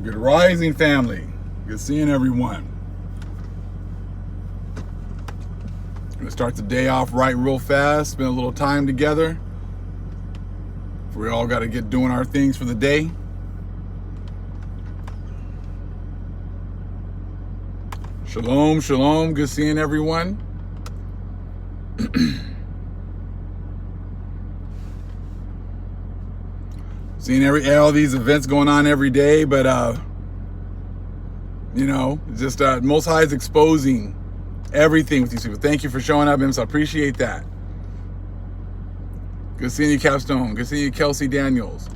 Good rising, family. Good seeing everyone. Gonna start the day off right real fast. Spend a little time together. We all got to get doing our things for the day. Shalom, shalom. Good seeing everyone. Seeing all these events going on every day, but just Most High is exposing everything with these people. Thank you for showing up, Imps. I appreciate that. Good seeing you, Capstone. Good seeing you, Kelsey Daniels.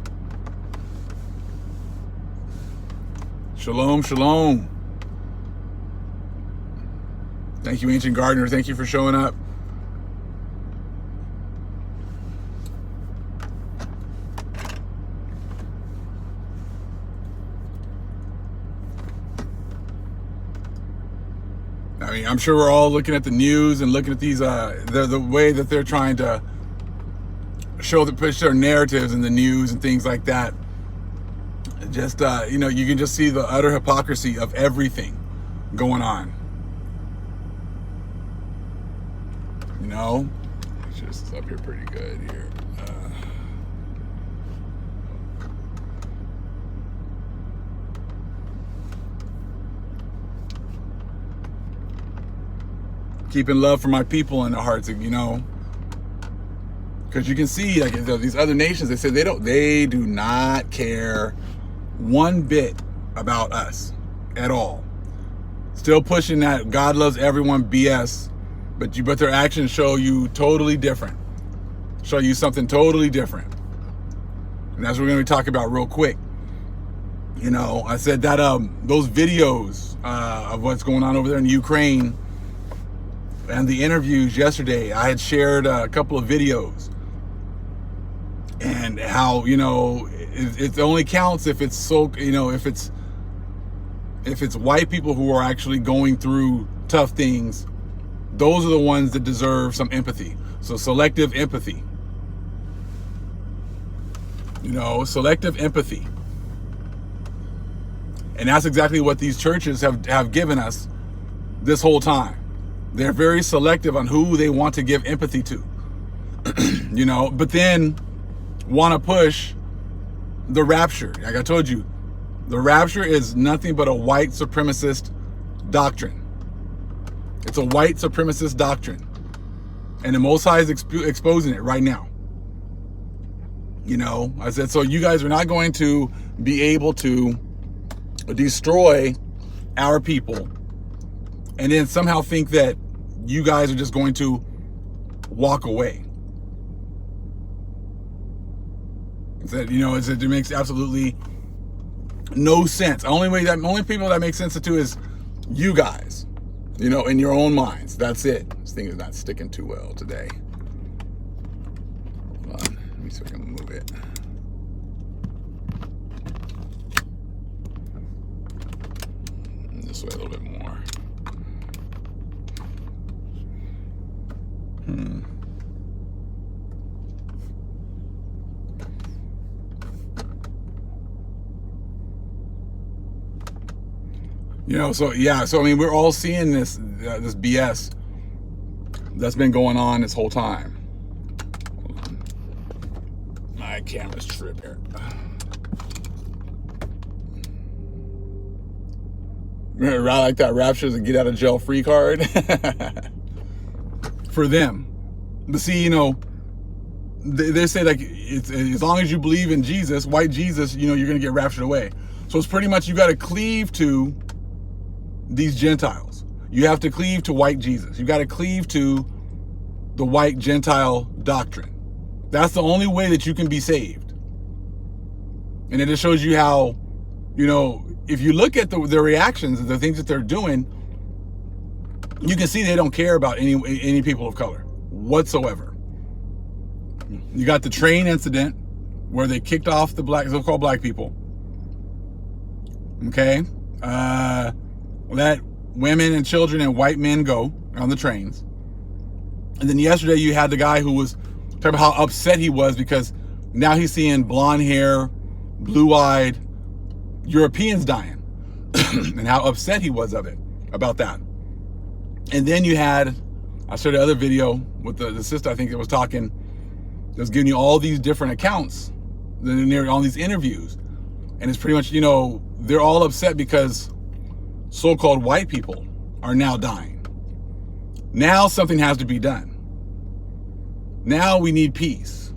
Shalom, shalom. Thank you, Ancient Gardener. Thank you for showing up. I mean, I'm sure we're all looking at the news and looking at these, the way that they're trying to push their narratives in the news and things like that. Just, you can just see the utter hypocrisy of everything going on. Just up here pretty good here. Keeping love for my people in the hearts, because you can see like these other nations. They say they do not care one bit about us at all. Still pushing that God loves everyone BS. But their actions show you totally different. Show you something totally different. And that's what we're going to be talking about real quick. I said that those videos of what's going on over there in Ukraine and the interviews yesterday, I had shared a couple of videos. And how, it only counts if it's if it's white people who are actually going through tough things. Those are the ones that deserve some empathy. So selective empathy. Selective empathy. And that's exactly what these churches have given us this whole time. They're very selective on who they want to give empathy to. But then want to push the rapture. Like I told you, the rapture is nothing but a white supremacist doctrine. It's a white supremacist doctrine. And the Most High is exposing it right now. I said, so you guys are not going to be able to destroy our people and then somehow think that you guys are just going to walk away. It makes absolutely no sense. Only people that make sense to is you guys. In your own minds. That's it. This thing is not sticking too well today. Hold on. Let me see if I can move it. This way a little bit more. So I mean, we're all seeing this BS that's been going on this whole time. Hold on. My camera's tripping. Right like that Rapture is a get out of jail free card for them. But see, they say like it's as long as you believe in Jesus, white Jesus, you're gonna get raptured away. So it's pretty much you got to cleave to these Gentiles. You have to cleave to white Jesus. You got to cleave to the white Gentile doctrine. That's the only way that you can be saved. And it just shows you how, if you look at the reactions, the things that they're doing, you can see they don't care about any people of color whatsoever. You got the train incident where they kicked off the so-called black people. Okay? Let women and children and white men go on the trains. And then yesterday you had the guy who was talking about how upset he was because now he's seeing blonde hair, blue-eyed Europeans dying and how upset he was about that. And then you had, I showed the other video with the sister, I think, that was talking, that was giving you all these different accounts, all these interviews. And it's pretty much, they're all upset because so-called white people are now dying. Now something has to be done. Now we need peace.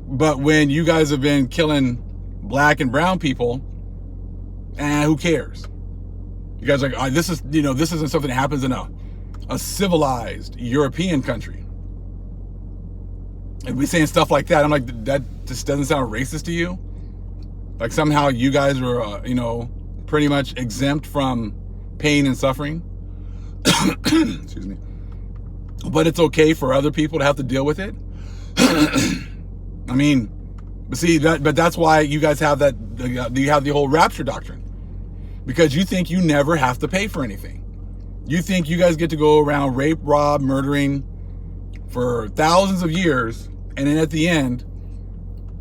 But when you guys have been killing black and brown people, who cares? You guys are like, this isn't something that happens in a civilized European country. And we saying stuff like that, I'm like, that just doesn't sound racist to you? Like somehow you guys are, pretty much exempt from pain and suffering? Excuse me. But it's okay for other people to have to deal with it? I mean, but that's why you guys have you have the whole rapture doctrine. Because you think you never have to pay for anything. You think you guys get to go around rape, rob, murdering for thousands of years, and then at the end,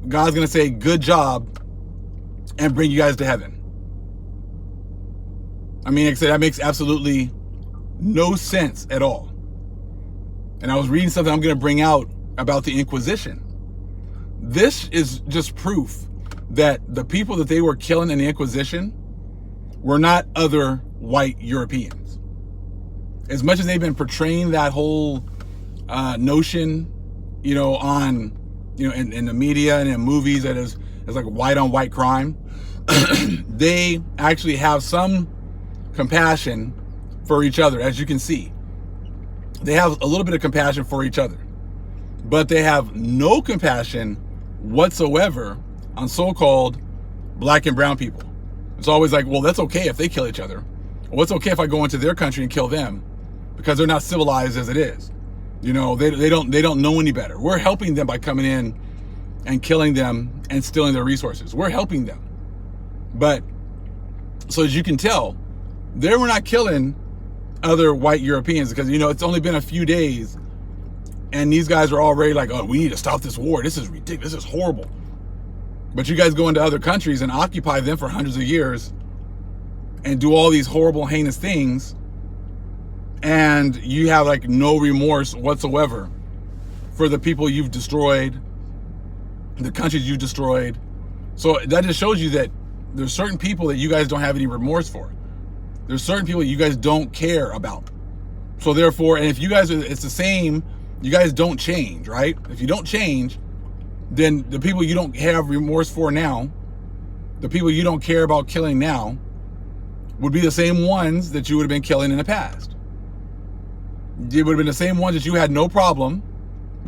God's going to say, good job, and bring you guys to heaven. I mean, like I said, that makes absolutely no sense at all. And I was reading something I'm going to bring out about the Inquisition. This is just proof that the people that they were killing in the Inquisition were not other white Europeans. As much as they've been portraying that whole notion, in the media and in movies that is like white on white crime, they actually have some compassion for each other, as you can see. They have a little bit of compassion for each other, but they have no compassion whatsoever on so-called black and brown people. It's always like, well, that's okay if they kill each other. Well, it's okay if I go into their country and kill them because they're not civilized as it is. They don't know any better. We're helping them by coming in and killing them and stealing their resources. We're helping them. But so as you can tell, they were not killing other white Europeans because, it's only been a few days and these guys are already like, oh, we need to stop this war. This is ridiculous. This is horrible. But you guys go into other countries and occupy them for hundreds of years and do all these horrible, heinous things, and you have like no remorse whatsoever for the people you've destroyed, the countries you've destroyed. So that just shows you that there's certain people that you guys don't have any remorse for. There's certain people you guys don't care about. So therefore, and if you guys it's the same, you guys don't change, right? If you don't change, then the people you don't have remorse for now, the people you don't care about killing now, would be the same ones that you would have been killing in the past. It would have been the same ones that you had no problem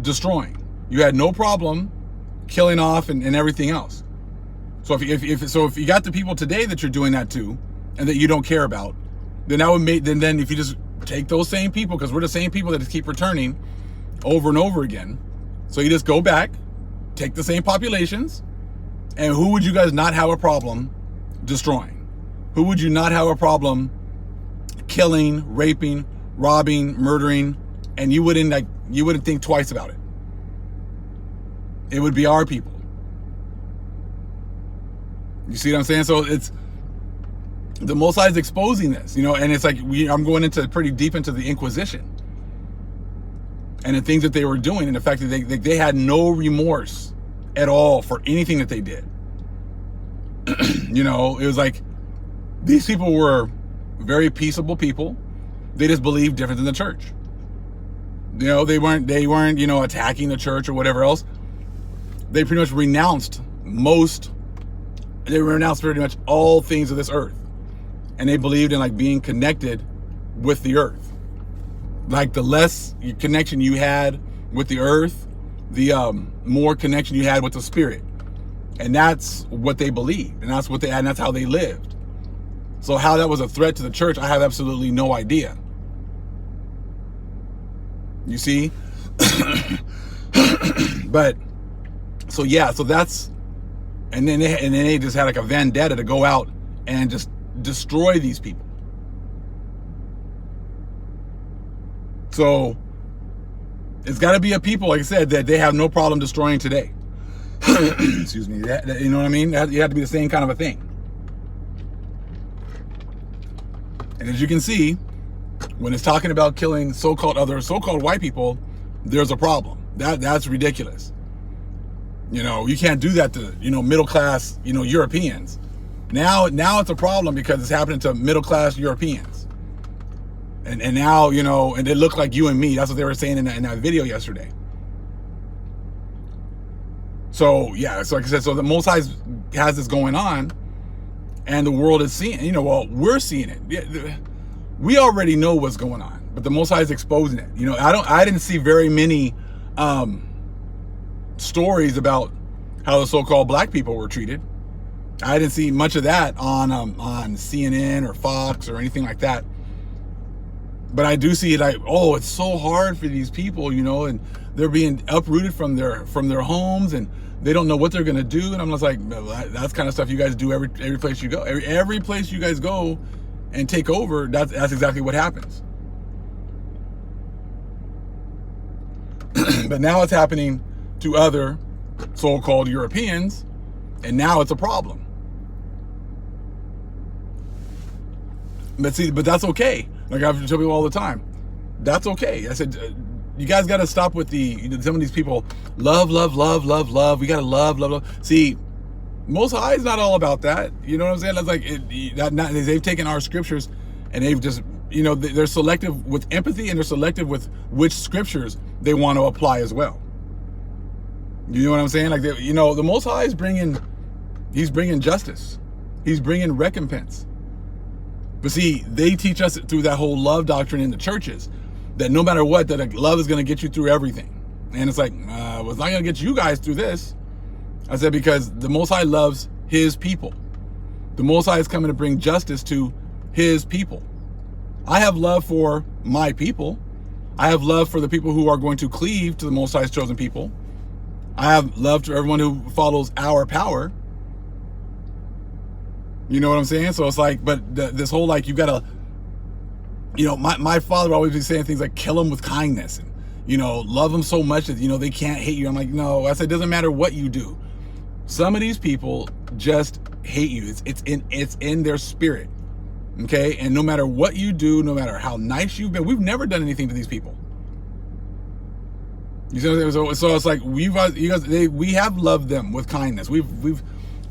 destroying. You had no problem killing off and everything else. So if you got the people today that you're doing that to, and that you don't care about, then that would make then if you just take those same people, because we're the same people that just keep returning over and over again. So you just go back, take the same populations, and who would you guys not have a problem destroying? Who would you not have a problem killing, raping, robbing, murdering, and you wouldn't think twice about it? It would be our people. You see what I'm saying? So it's the Most High is exposing this, and it's like I'm going into pretty deep into the Inquisition and the things that they were doing, and the fact that they had no remorse at all for anything that they did. It was like these people were very peaceable people. They just believed different than the church. They weren't attacking the church or whatever else. They pretty much renounced pretty much all things of this earth. And they believed in like being connected with the earth. Like the less connection you had with the earth, the more connection you had with the spirit. And that's what they believed. And that's what they had, and that's how they lived. So how that was a threat to the church, I have absolutely no idea. You see? But so that's, and then they just had like a vendetta to go out and just destroy these people. So it's got to be a people, like I said, that they have no problem destroying today. Excuse me. You know what I mean? You have to be the same kind of a thing. And as you can see, when it's talking about killing so-called white people, there's a problem. That's ridiculous. You can't do that to, middle class, Europeans. Now it's a problem because it's happening to middle class Europeans. And now, and it looked like you and me. That's what they were saying in that video yesterday. So, yeah, so like I said, so the Most High has this going on, and the world is seeing, we're seeing it. We already know what's going on, but the Most High is exposing it. I didn't see very many stories about how the so-called black people were treated. I didn't see much of that on CNN or Fox or anything like that. But I do see it like, oh, it's so hard for these people, and they're being uprooted from their homes, and they don't know what they're gonna do. And I'm just like, that's kind of stuff you guys do every place you go. Every place you guys go and take over, that's exactly what happens. But now it's happening to other so-called Europeans, and now it's a problem. But that's okay. Like I tell people all the time, that's okay. I said, you guys got to stop with some of these people, love. We got to love. See, Most High is not all about that. You know what I'm saying? That's like, they've taken our scriptures and they've just, they're selective with empathy, and they're selective with which scriptures they want to apply as well. You know what I'm saying? Like, the Most High is he's bringing justice. He's bringing recompense. But see, they teach us through that whole love doctrine in the churches that no matter what, that love is going to get you through everything. And it's like, well, it's not going to get you guys through this. I said, because the Most High loves his people. The Most High is coming to bring justice to his people. I have love for my people. I have love for the people who are going to cleave to the Most High's chosen people. I have love to everyone who follows our power. You know what I'm saying? So it's like, but this whole, like, you gotta, my father always be saying things like, kill them with kindness, and, love them so much that, they can't hate you. I'm like, no. I said, it doesn't matter what you do. Some of these people just hate you. It's in their spirit. Okay? And no matter what you do, no matter how nice you've been, we've never done anything to these people. You see what I'm saying? So it's like, we have loved them with kindness. We've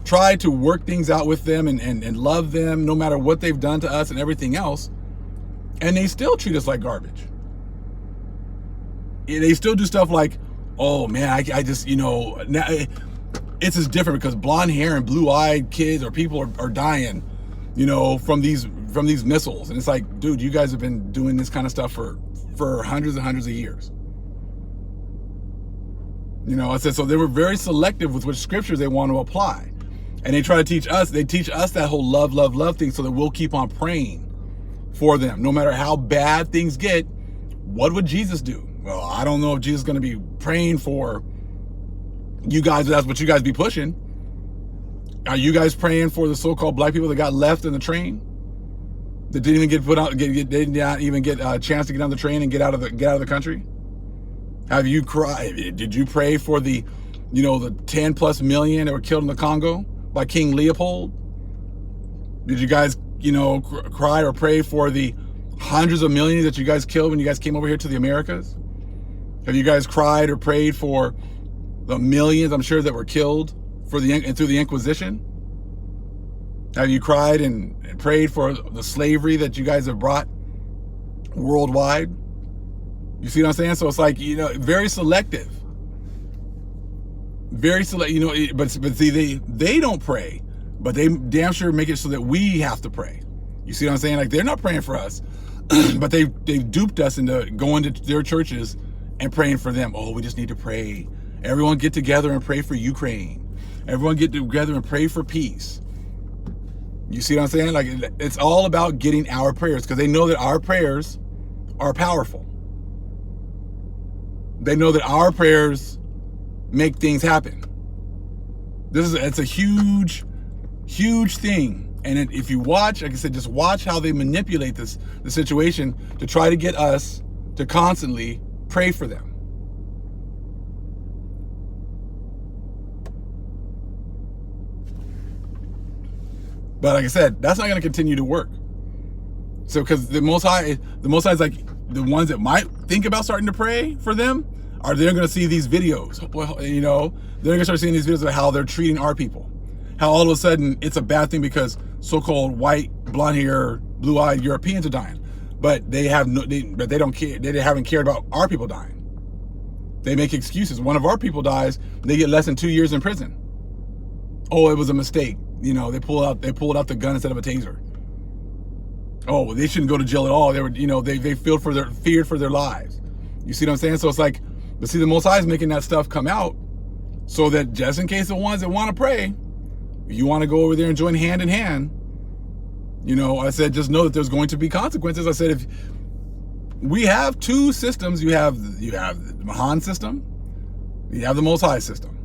tried to work things out with them and love them no matter what they've done to us and everything else. And they still treat us like garbage. They still do stuff like, oh man, I just, now it's just different because blonde hair and blue-eyed kids or people are dying, from these missiles. And it's like, dude, you guys have been doing this kind of stuff for hundreds and hundreds of years. I said, so they were very selective with which scriptures they want to apply. And they try to teach us that whole love thing so that we'll keep on praying for them. No matter how bad things get, what would Jesus do? Well, I don't know if Jesus is going to be praying for you guys. That's what you guys be pushing. Are you guys praying for the so-called black people that got left in the train? That didn't even get put out, they did not even get a chance to get on the train and get out of the country? Have you cried? Did you pray for the 10 plus million that were killed in the Congo by King Leopold? Did you guys, cry or pray for the hundreds of millions that you guys killed when you guys came over here to the Americas? Have you guys cried or prayed for the millions, I'm sure, that were killed through the Inquisition? Have you cried and prayed for the slavery that you guys have brought worldwide? You see what I'm saying? So it's like, very selective. Very select, but see, they don't pray, but they damn sure make it so that we have to pray. You see what I'm saying? Like, they're not praying for us, but they've duped us into going to their churches and praying for them. Oh, we just need to pray. Everyone get together and pray for Ukraine. Everyone get together and pray for peace. You see what I'm saying? Like, it's all about getting our prayers, because they know that our prayers are powerful. They know that our prayers make things happen. It's a huge thing. And if you watch, like I said, just watch how they manipulate the situation to try to get us to constantly pray for them. But like I said, that's not going to continue to work. So because the Most High is like, the ones that might think about starting to pray for them they're going to see these videos. You know, they're going to start seeing these videos of how they're treating our people. How all of a sudden it's a bad thing because so-called white, blonde hair, blue-eyed Europeans are dying. But they don't care. They haven't cared about our people dying. They make excuses. One of our people dies, they get less than 2 years in prison. Oh, it was a mistake. You know, they pulled out the gun instead of a taser. Oh, well, they shouldn't go to jail at all. They were, you know, they feared for their lives. You see what I'm saying? So it's like, but see, the Most High is making that stuff come out so that just in case the ones that want to pray, you want to go over there and join hand in hand. You know, I said, just know that there's going to be consequences. I said, if we have two systems, you have the Mahan system, you have the Most High system.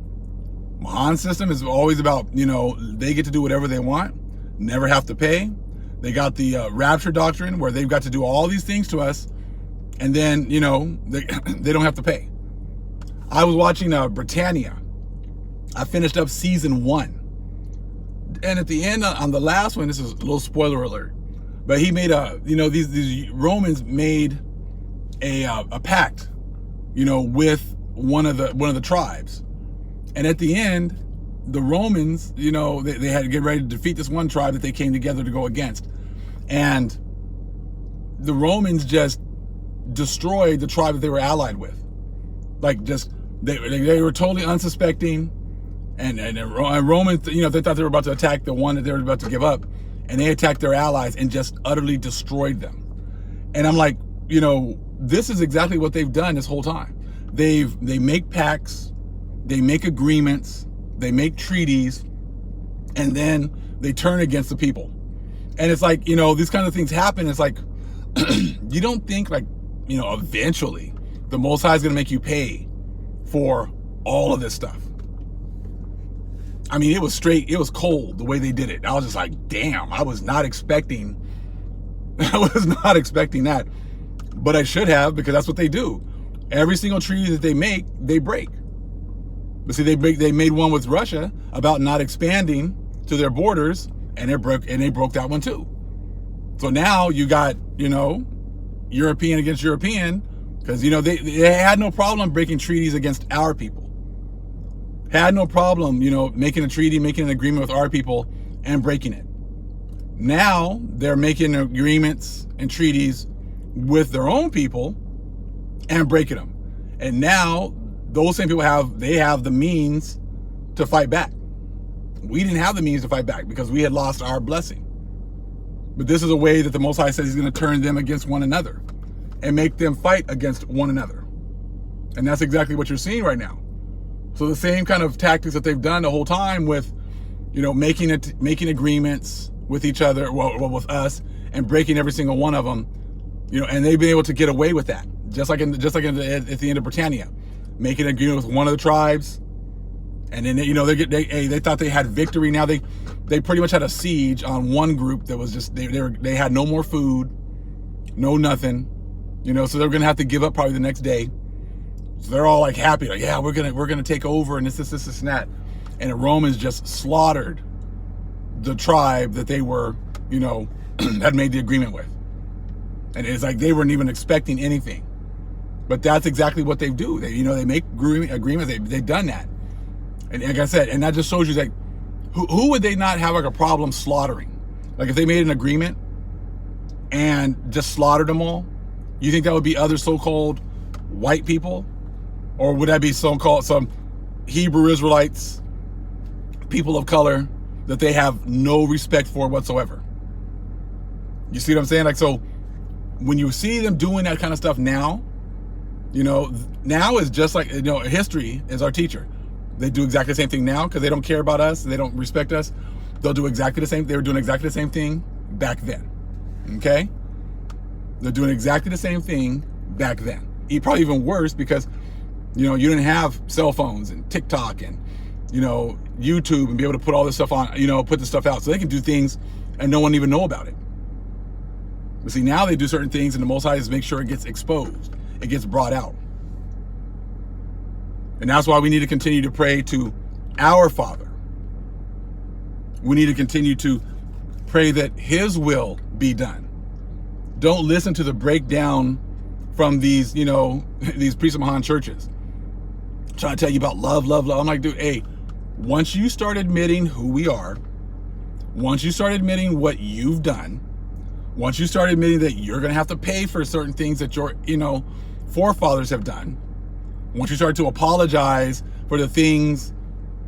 Mahan system is always about, you know, they get to do whatever they want, never have to pay. They got the Rapture Doctrine where they've got to do all these things to us, and then, you know, they don't have to pay. I was watching Britannia. I finished up season 1. And at the end, on the last one, this is a little spoiler alert, but he made these Romans made a pact, you know, with one of the tribes. And at the end, the Romans, you know, they had to get ready to defeat this one tribe that they came together to go against. And the Romans just destroyed the tribe that they were allied with. Like, just, they were totally unsuspecting. And Romans, you know, they thought they were about to attack the one that they were about to give up. And they attacked their allies and just utterly destroyed them. And I'm like, you know, this is exactly what they've done this whole time. They make pacts, they make agreements, they make treaties, and then they turn against the people. And it's like, you know, these kind of things happen. It's like, you don't think, like, you know, eventually the Most High is going to make you pay for all of this stuff. I mean, it was cold the way they did it. I was just like, damn, I was not expecting that. But I should have, because that's what they do. Every single treaty that they make, they break. But see, they made one with Russia about not expanding to their borders, and they broke that one too. So now you got, you know, European against European, because, you know, they had no problem breaking treaties against our people. Had no problem, you know, making a treaty, making an agreement with our people and breaking it. Now they're making agreements and treaties with their own people and breaking them. And now those same people have the means to fight back. We didn't have the means to fight back because we had lost our blessing. But this is a way that the Most High says he's going to turn them against one another and make them fight against one another. And that's exactly what you're seeing right now. So the same kind of tactics that they've done the whole time with, you know, making agreements with each other, well, with us, and breaking every single one of them, you know, and they've been able to get away with that, just like at the end of Britannia, making an agreement with one of the tribes, and then you know they thought they had victory. Now they pretty much had a siege on one group that was just they had no more food, no nothing, you know, so they're gonna have to give up probably the next day. So they're all like happy, like, yeah, we're gonna take over and this and that. And the Romans just slaughtered the tribe that they were, you know, had made the agreement with. And it's like they weren't even expecting anything. But that's exactly what they do. They make agreements. They've done that. And like I said, and that just shows you, like, who would they not have like a problem slaughtering? Like if they made an agreement and just slaughtered them all, you think that would be other so-called white people? Or would that be so-called some Hebrew Israelites, people of color, that they have no respect for whatsoever? You see what I'm saying? Like, so when you see them doing that kind of stuff now, you know, now is just like, you know, history is our teacher. They do exactly the same thing now because they don't care about us. They don't respect us. They'll do exactly the same. They were doing exactly the same thing back then. Okay? They're doing exactly the same thing back then. Probably even worse because, you know, you didn't have cell phones and TikTok and, you know, YouTube and be able to put all this stuff on, you know, put this stuff out. So they can do things and no one even know about it. But see, now they do certain things and the Most High is make sure it gets exposed. It gets brought out. And that's why we need to continue to pray to our Father. We need to continue to Pray that his will be done. Don't listen to the breakdown from these, these Priest of Mahan churches trying to tell you about love, love, love. I'm like, dude, hey, once you start admitting who we are, once you start admitting what you've done, once you start admitting that you're going to have to pay for certain things that your, forefathers have done, once you start to apologize for the things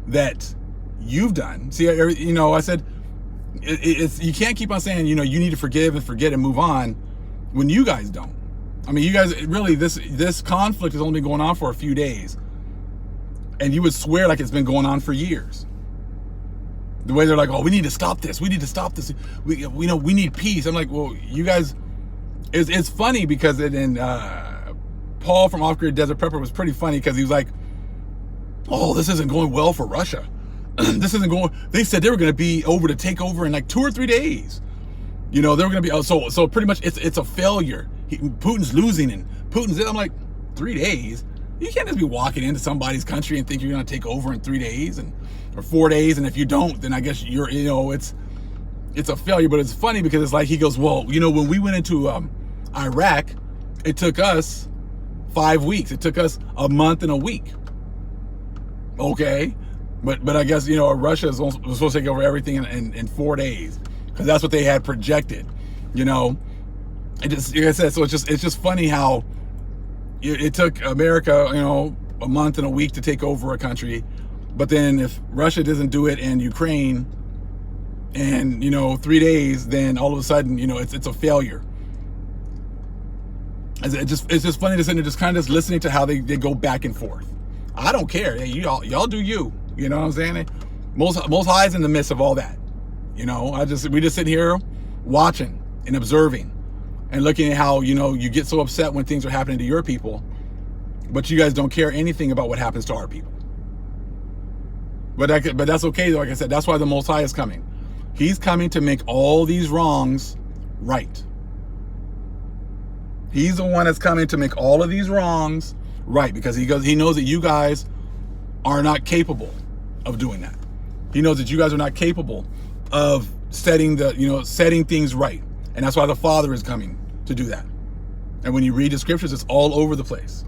that you've done. See, I said, it's you can't keep on saying, you need to forgive and forget and move on when you guys don't. I mean, you guys, really, this conflict has only been going on for a few days. And you would swear like it's been going on for years. The way they're like, oh, we need to stop this. We need to stop this. We need peace. I'm like, well, you guys, it's funny because Paul from Off Grid Desert Prepper was pretty funny because he was like, oh, this isn't going well for Russia. This isn't going, they said they were going to be over to take over in like 2 or 3 days. They were going to be, so pretty much it's a failure. Putin's losing and Putin's, I'm like, 3 days? You can't just be walking into somebody's country and think you're going to take over in 3 days or 4 days. And if you don't, then I guess you're, it's a failure. But it's funny because it's like, he goes, well, when we went into Iraq, it took us 5 weeks. It took us a month and a week. Okay. But I guess, Russia was supposed to take over everything in 4 days because that's what they had projected, It just, like I said, so it's just funny how it took America, a month and a week to take over a country. But then if Russia doesn't do it and Ukraine and, 3 days, then all of a sudden, it's a failure. It's just funny to sit there just kind of just listening to how they go back and forth. I don't care. Hey, y'all do you. You know what I'm saying? Most High's in the midst of all that. We just sit here watching and observing and looking at how, you get so upset when things are happening to your people, but you guys don't care anything about what happens to our people. But that's okay. Like I said, that's why the Most High is coming. He's coming to make all these wrongs right. He's the one that's coming to make all of these wrongs right because he knows that you guys are not capable of doing that. He knows that you guys are not capable of setting things right. And that's why the Father is coming to do that. And when you read the scriptures, it's all over the place.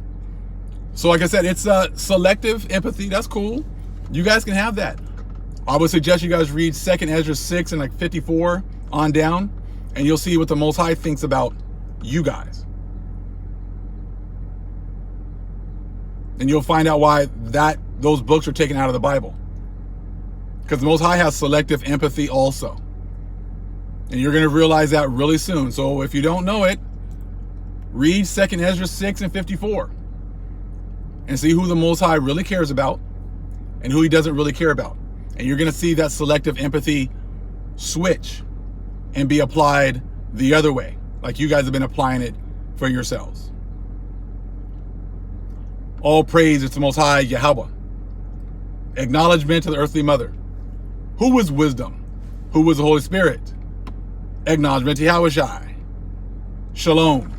So like I said, it's selective empathy. That's cool. You guys can have that. I would suggest you guys read 2nd Ezra 6 and like 54 on down, and you'll see what the Most High thinks about you guys. And you'll find out why those books are taken out of the Bible. Because the Most High has selective empathy also. And you're going to realize that really soon. So if you don't know it, read 2nd Ezra 6 and 54. And see who the Most High really cares about and who he doesn't really care about. And you're going to see that selective empathy switch and be applied the other way. Like you guys have been applying it for yourselves. All praise is the Most High Yahweh. Acknowledgement to the earthly mother. Who was wisdom? Who was the Holy Spirit? Acknowledgement to Yahweh Shai. Shalom.